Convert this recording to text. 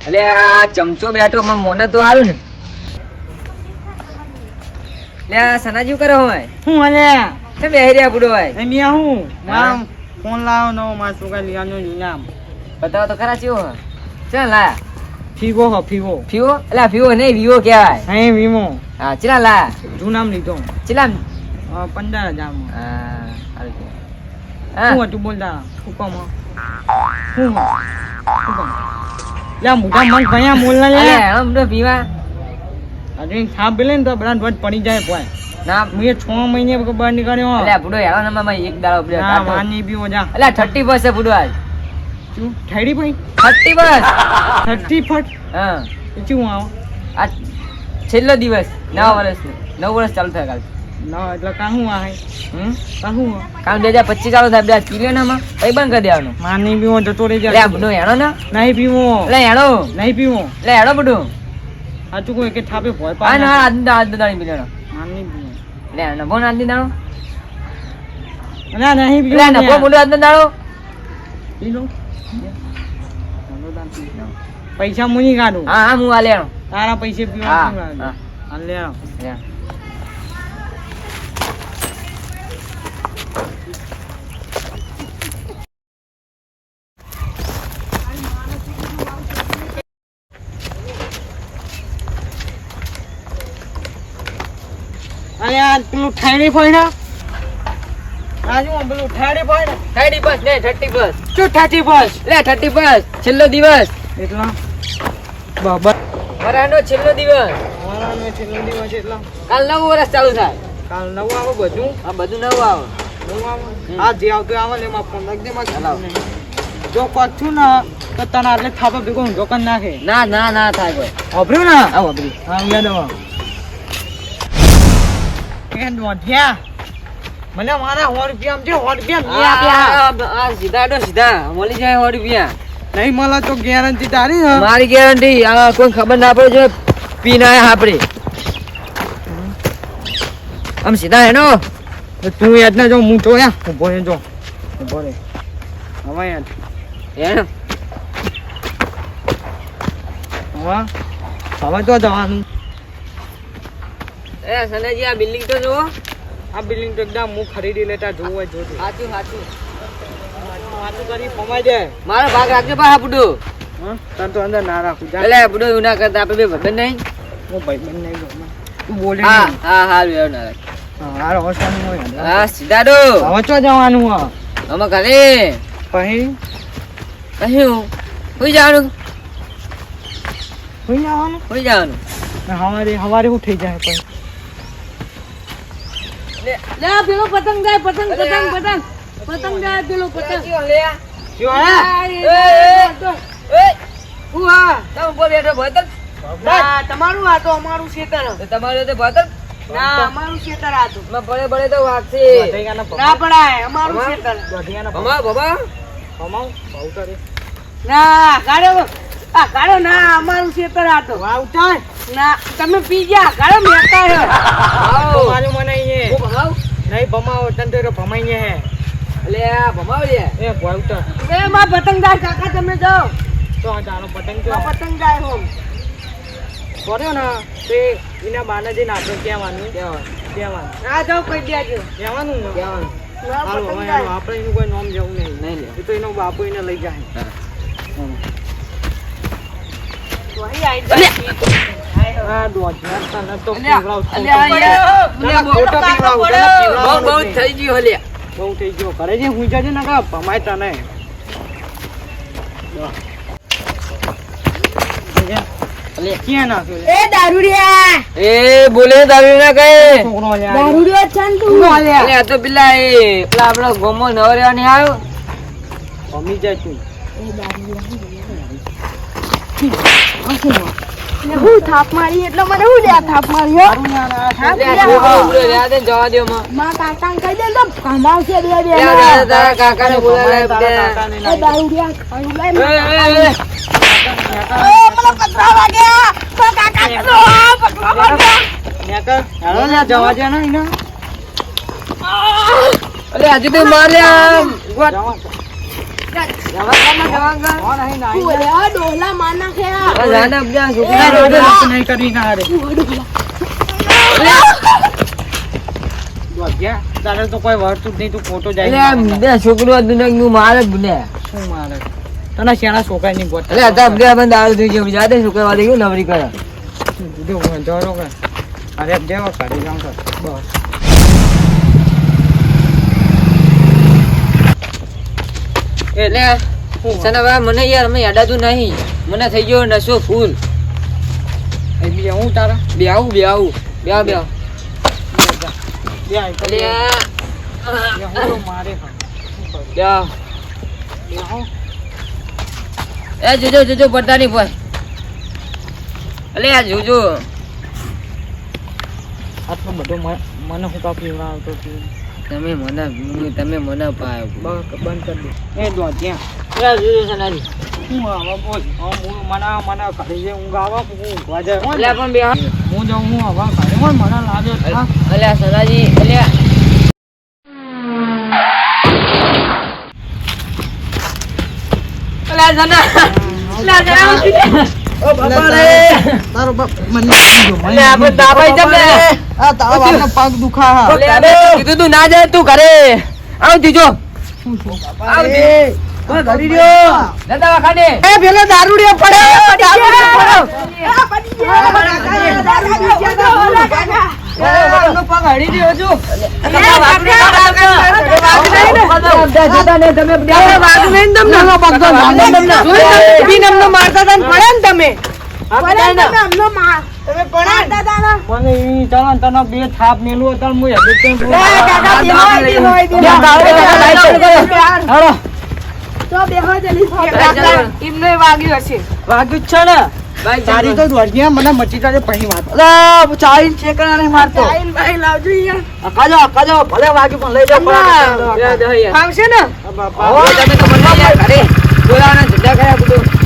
અલે આ ચમચો બેઠો મને મોને તો હારું ને. લે આ સનાજી કરે હોય હું અલે તે બેહી રહ્યા બુડો હોય એ મિયા હું નામ ફોન લાવ્યો નો માં છોકરા લીયાનો નામ બતાવો તો ખરા ચેવો હે ચાલ લાયા ફીવો હો ફીવો ફીવો અલે ફીવો નહીં વિવો કહેવાય હે વીમો હા ચલા લાયા જૂ નામ લીધો ચલા 15,000 હા હાલ કે હું હતું બોલતા હુકમ હું હુકમ લે મોટા મન ભયા મોલ ના લે અલે હમ તો પીવા અરે થાપ બેલે ને તો બ્રાન્ડ વટ પડી જાય કોઈ ના મુએ 6 મહિને બહાર નીકળ્યો અલે બુડો યાર નમાં એક દાડો બુડો હા માની પીવો જા અલે 30 બસ છે બુડો આજ શું ઠેડી ભાઈ 30 બસ 30 ફટ હા શું આવો આ છેલ્લો દિવસ નવા વર્ષનો 9 વર્ષ ચાલુ થાય કાલ ના એટલે કાહું આ હે કાહું કાલ 2025 ચાલુ થાય બે પી લે ને માં કઈ બંધ કરી દેવાનું માની પીવો જતો રહી લે જાય બુડો હેણો ને નહીં પીવો લે હેણો નહીં પીવો લે હેણો બુડો સાચું કોઈ કે થાપે ભોય આ પા ના આદ દાણી પી લેણો માની પીવો લે હેણો બોન આદ દાણો ના નહીં પીવો લે ના બુડો આદ દાણો પી લો પૈસા મુની કાઢું હા હા હું આ લેણો તારા પૈસે પીવા હા શું લાગે? હા હાલ લે આવ. લે અરે આ પેલું ઠાડી ફોઈના આજુ પેલું ઠાડી ફોઈના 30 બસ ને 30 બસ શું 30 બસ લે 30 બસ છેલ્લો દિવસ એટલા બાબા વરાનો છેલ્લો દિવસ મારા મે છેલ્લો દિવસ એટલા કાલ નવું વર્ષ ચાલુ થાય કાલ નવું આવે બધું આ બધું નવું આવે નવું આવે આ જે આવતું આવે ને એમાં ફોન લખ દે માં હલાવ. જો પાછું ના તો તને આટલે થાપા ભેગો ઊંધો કર નાખે ના ના ના થાય કોઈ અભર્યું ના આવો બધી હા યાદ આવો કેન વઢ્યા મને મારા 100 રૂપિયા આમ જે 100 રૂપિયા નહીં આપ્યા આ સીધા તો સીધા મળી જાય 100 રૂપિયા નહીં મળે તો ગેરંટી તારી હા મારી ગેરંટી આ કોઈ ખબર ના પડે જો પીને આયા આપણે આમ સીધા હેનો તો તું યાદ ના જો હું તો યા ઉભો રહે જો ઉભો રહે હવે યાદ હેનો હવે તો જવાનું એ સનેજી આ બિલ્ડિંગ તો જુઓ આ બિલ્ડિંગ તો એકદમ હું ખરીદી લેતા જોવું હોય જોજો સાચું સાચું વાતું કરી પમાઈ જાય મારો ભાગ રાખજો પાછા બુડો હા તાર તો અંદર ના રાખું જા એટલે બુડો એવું ના કરતા આપણે બે ભાઈ નહીં હું ભાઈ બંધ નહીં ગયો તું બોલે હા નહીં હા હા વ્યવહાર ના રાખ. હા રોશન હોય હા સીધા દો હવે તો જવાનું હા અમે ઘરે પછી કહ્યું હોઈ જવાનું કોઈ જવાનું હોઈ જવાનું હવારે હવારે હું થઈ જાય પછી લે પેલો પતંગ જાય પતંગ પતંગ પતંગ પતંગ જાય પેલો પતંગ લે જો હા ઉહા તમે ઉપર બેઠો ભતર ના તમારું આ તો અમારું ખેતર તમારું તો ભતર ના અમારું ખેતર આ તો માં બળે બળે તો વાગશે ના પડાય અમારું ખેતર ભમા ભમા કમાવ બહુ કરે ના ગાડો આ ગાડો ના અમારું ખેતર આ તો વાવતા ના તમે પી ગયા ગાડો મેકા હે આવો મારું મને અહીંયા હું ભમાવ નહીં ભમાવો તને તો ભમાઈને હે અલે આ ભમાવ લે એ વાવતા એ માં પતંગદાર કાકા તમે જાઓ તો આ તારો પતંગ જો આ પતંગદાર હોમ કર્યો ને તે એના બાને જઈને આપણે કહેવાનું કહેવાનું ના જાઓ કહી દેજો કહેવાનું ને કહેવાનું ના હાલો હવે પતંગદાર આપણે એનું કોઈ નામ જવું નહીં નહીં લે એ તો એનો બાપુ એને લઈ જાય તો અહીં આઈ જાય આ દોઢ તને તો અલ્યા, પીવડાવું. અલ્યા, તને ખોટો પીવડાવું, તને પીવડાવું બહુ નથી. થઈ ગયું હલે બહુ થઈ ગયો ઘરે જે હુઈ જાજે ને કા ભમાય તને અલે ક્યાં નાખ્યો એ દારૂડિયા એ બોલે દારૂ ના કહે છોકરો લ્યા દારૂડિયો છે ને તું અલે આ તો પેલા આપણો ગોમો નવરેવા ની આવ્યો ભમી જાય તું ને હું થાપ મારી એટલે મને હું લે થાપ માર્યો થાપ લે, આ લ્યા. છોકરો ઉભરો રહ્યા દે ને જવા દો માં માં કાકા કહી દે ને તો કમાવશે બે બે લે, લે, તારા કાકાને બોલાવે એ દારૂડિયા ખાઈ લે એ, મને પતરા વાગ્યા તો કાકા કીધું આ પતરા વાગ્યા જવા દે ને એને અલે આજે તો માર લે આમ. જવા. ડોલા માર નાખ્યા નહીં કરવી ના રે તારે તો કોઈ વળતું જ નહીં, તું ખોટો જાય છોકરો નું મારે જ ને શું મારે તને શેણા છોકરા ની ગોત દારૂ થઈ ગયો જાતે છોકરા વાળી ગયું નવરી કરે અરે દેવો કાઢી જાઉં બસ એટલે સનાભાઈ મને યાર અમે યાદાતું નહીં, મને થઈ ગયો નશો ફૂલ. બીજા હું તારા બે આવું મારે એ જોજો પડતા નહીં ભાઈ. અલે આ જોજો આટલો બધો મને હું કા પીવા આવતો તમે મને પાયો બંધ કરી દે એ દો ત્યાં જોજો સનાજી હું આવા બોલ મને કરી જે ઊંઘ આવા હું ઊંઘવા જાય અલ્યા પણ બે હું જાઉં હું આવા કરે મને લાગે અલ્યા સનાજી અલ્યા ઓ બાપા રે તારો બાપ મને આપણે દાબાઈ જમ ને આ તારો બાપનો પગ દુખા કીધું તું ના જાય તું ઘરે આવ દીજો ઘડી રહ્યો દાદા ખાને એ પેલો દારૂડિયો પડે પગ હડી રહ્યો છું તને બે થાપ મેલું વાગ્યું છે ને તારી તો દોડ્યા મને મચી જાય પહેલી વાત ચાલી ઠેકાણા નહીં મારતો અકાજો ભલે વાગ્યું પણ લઈ જાઓ ફાવશે ને બાપા તમે તો મને યાર ઘરે બોલાવાના ધંધા કર્યા બધું